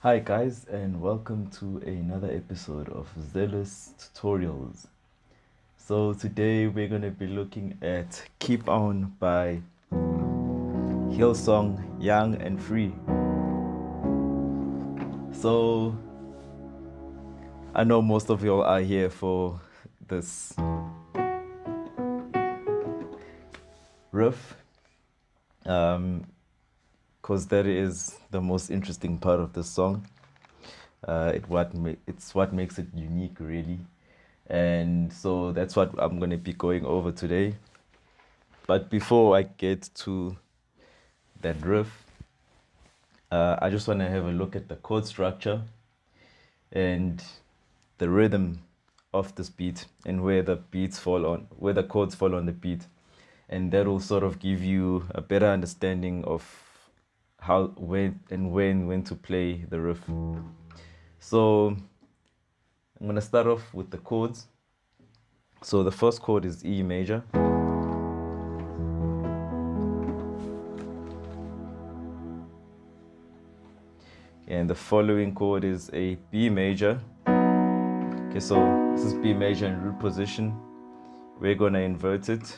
Hi guys, and welcome to another episode of Zealous Tutorials. So today we're going to be looking at Keep On by Hillsong, Young and Free. So I know most of y'all are here for this riff, because that is the most interesting part of the song. It's what makes it unique, really. And so that's what I'm going to be going over today. But before I get to that riff, I just want to have a look at the chord structure and the rhythm of this beat and where the chords fall on the beat. And that will sort of give you a better understanding of when to play the riff. So I'm going to start off with the chords. So the first chord is E major. And the following chord is a B major. Okay, so this is B major in root position. We're going to invert it.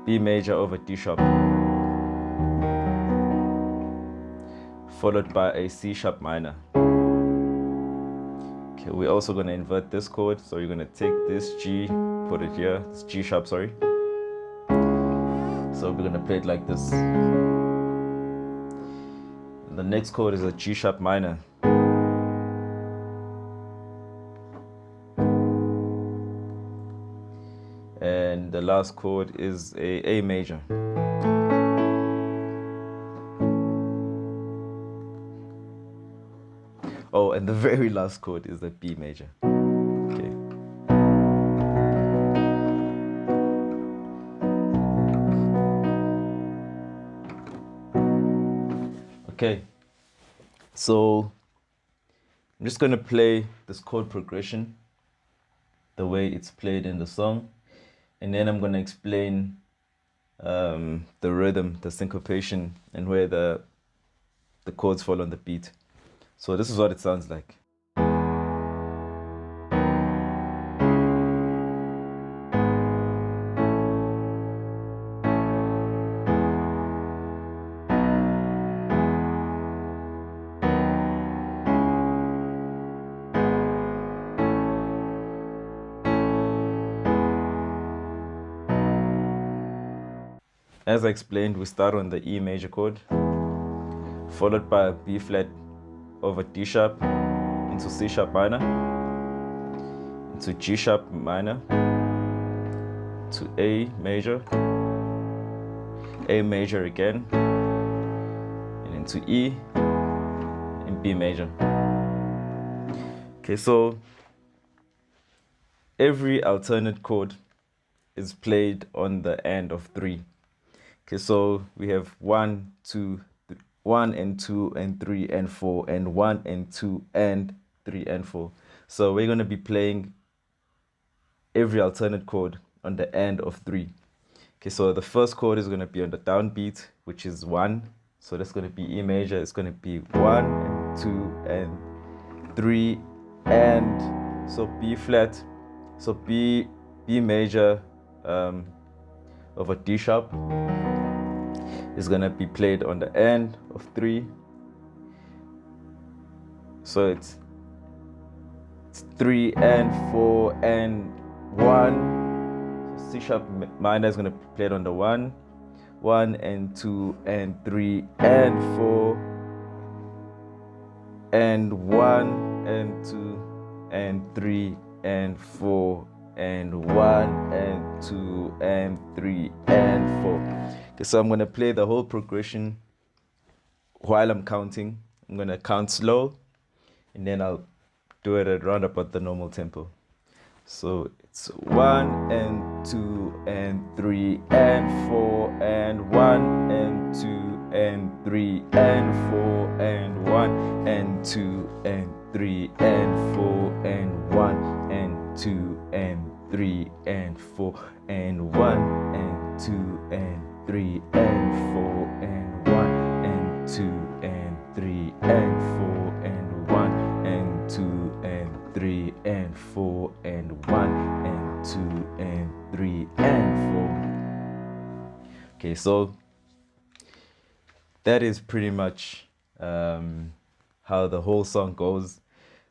B major over D sharp, followed by a C sharp minor. Okay, we're also going to invert this chord. So you're going to take this G, put it here. It's G sharp, sorry. So we're going to play it like this. The next chord is a G sharp minor. And the last chord is a major. Oh, and the very last chord is a B major. Okay. Okay. So I'm just going to play this chord progression the way it's played in the song, and then I'm going to explain the rhythm, the syncopation, and where the chords fall on the beat. So this is what it sounds like. As I explained, we start on the E major chord, followed by a B flat over D sharp, into C sharp minor, into G sharp minor, to A major again, and into E and B major. Okay, so every alternate chord is played on the end of 3. Okay, so we have 1, 2, 1 and 2 and 3 and 4, and 1 and 2 and 3 and 4. So we're going to be playing every alternate chord on the end of 3. Okay, so the first chord is going to be on the downbeat, which is 1. So that's going to be E major. It's going to be 1 and 2 and 3 and so B flat. So B major over D sharp is going to be played on the end of 3. So it's 3 and 4 and 1. So C sharp minor is going to be played on the 1. 1 and 2 and 3 and 4 and 1 and 2 and 3 and 4 and 1 and 2 and 3 and 4. Okay, so I'm going to play the whole progression while I'm counting. I'm going to count slow, and then I'll do it at around about the normal tempo. So it's 1 and 2 and 3 and 4 and 1 and 2 and 3 and 4 and 1 and 2 and 3 and 4 and 1 and 2 and 3 and 4 and 1 and 2 and 3 and 4 and 1 and 2 and 3 and 4 and 1 and 2 and 3 and 4 and 1 and 2 and 3 and 4. Okay, so that is pretty much how the whole song goes.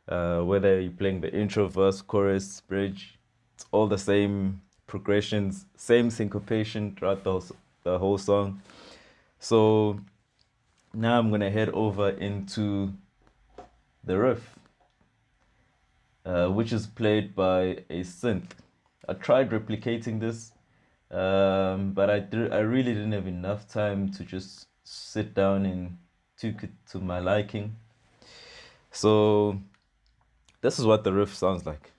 Whether you're playing the intro, verse, chorus, bridge, it's all the same progressions, same syncopation throughout the whole song. So now I'm gonna head over into the riff, which is played by a synth. I tried replicating this, but I really didn't have enough time to just sit down and tweak it to my liking. So this is what the riff sounds like.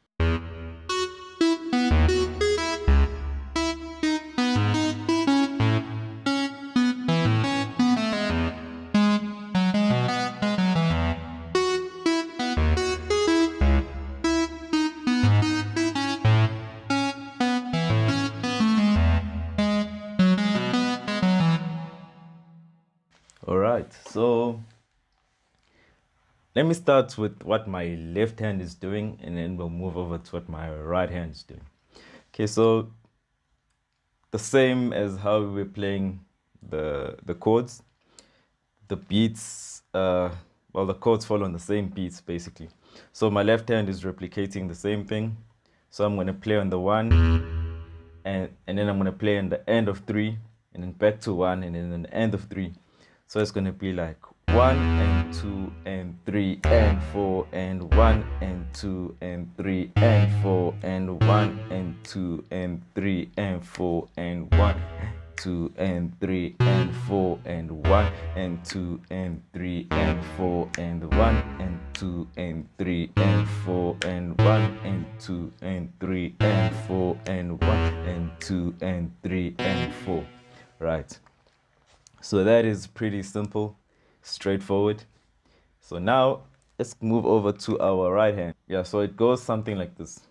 All right, so let me start with what my left hand is doing, and then we'll move over to what my right hand is doing. Okay, so the same as how we were playing the chords, the beats, well, the chords follow on the same beats basically. So my left hand is replicating the same thing. So I'm going to play on the 1, and then I'm going to play on the end of 3, and then back to 1, and then the end of 3. So it's going to be like 1 and 2 and 3 and 4 and 1 and 2 and 3 and 4 and 1 and 2 and 3 and 4 and 1, 2 and 3 and 4 and 1 and 2 and 3 and 4 and 1 and 2 and 3 and 4 and 1 and 2 and 3 and 4 and 1 and 2 and 3 and 4. Right. So that is pretty simple, straightforward. So now let's move over to our right hand. Yeah, so it goes something like this.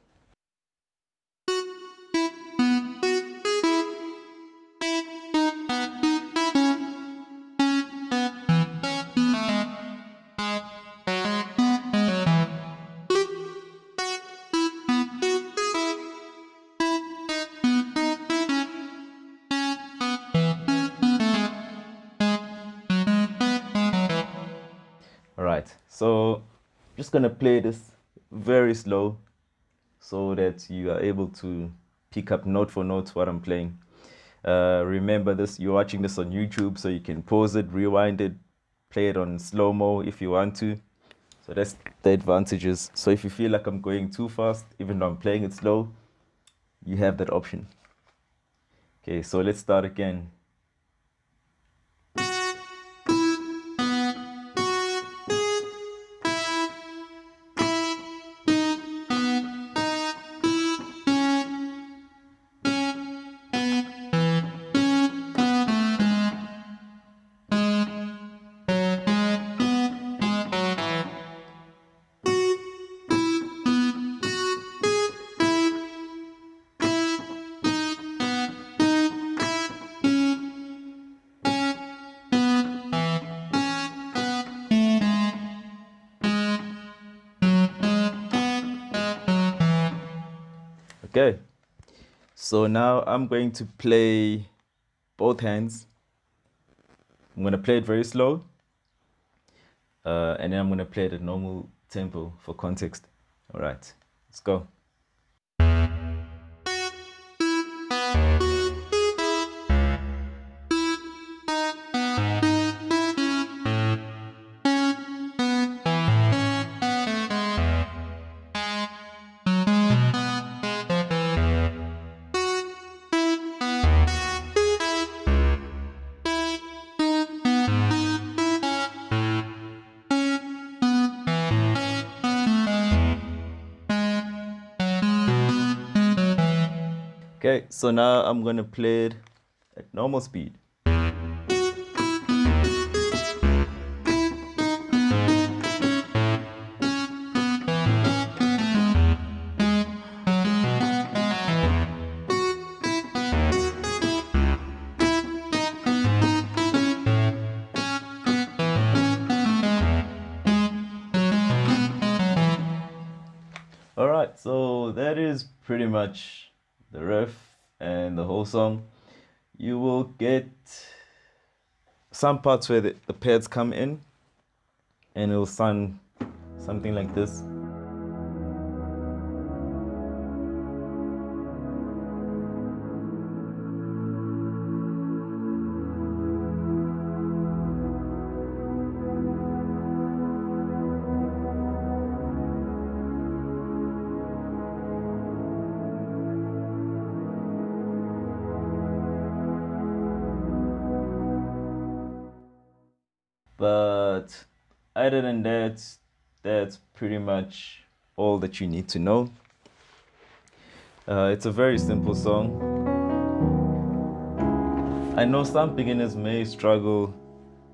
All right, so just gonna play this very slow so that you are able to pick up note for note what I'm playing. Remember this, you're watching this on YouTube, so you can pause it, rewind it, play it on slow-mo if you want to. So that's the advantages. So if you feel like I'm going too fast, even though I'm playing it slow, you have that option. Okay, so let's start again. Okay, so now I'm going to play both hands. I'm going to play it very slow, and then I'm going to play it at normal tempo for context. All right, let's go. Okay, so now I'm going to play it at normal speed. pretty much the riff and the whole song, you will get some parts where the pads come in and it will sound something like this. But other than that, that's pretty much all that you need to know. It's a very simple song. I know some beginners may struggle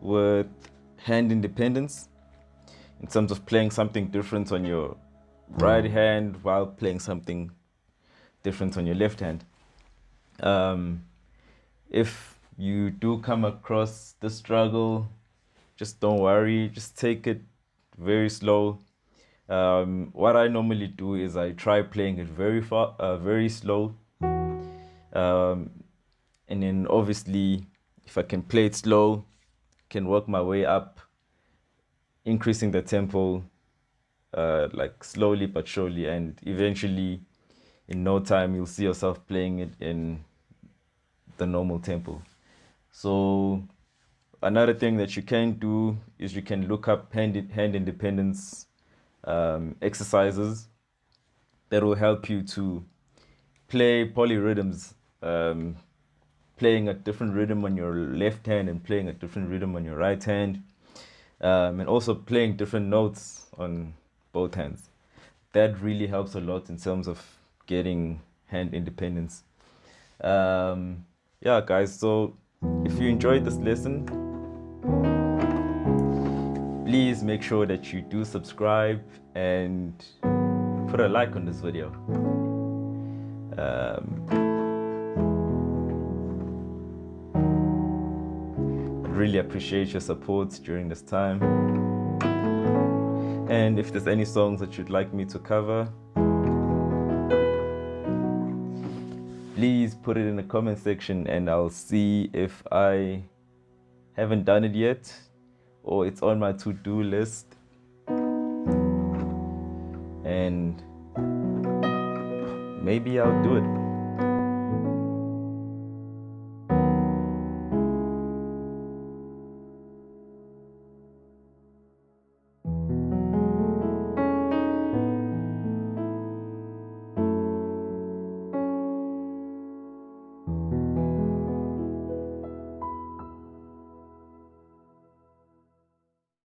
with hand independence in terms of playing something different on your right hand while playing something different on your left hand. If you do come across the struggle, just don't worry, just take it very slow. What I normally do is I try playing it very slow. And then obviously, if I can play it slow, can work my way up, increasing the tempo, like slowly but surely, and eventually, in no time, you'll see yourself playing it in the normal tempo. So another thing that you can do is you can look up hand independence exercises that will help you to play polyrhythms, playing a different rhythm on your left hand and playing a different rhythm on your right hand, and also playing different notes on both hands. That really helps a lot in terms of getting hand independence. Yeah, guys, so if you enjoyed this lesson, please make sure that you do subscribe and put a like on this video. I'd really appreciate your support during this time. And if there's any songs that you'd like me to cover, please put it in the comment section and I'll see if I haven't done it yet or it's on my to-do list. And maybe I'll do it.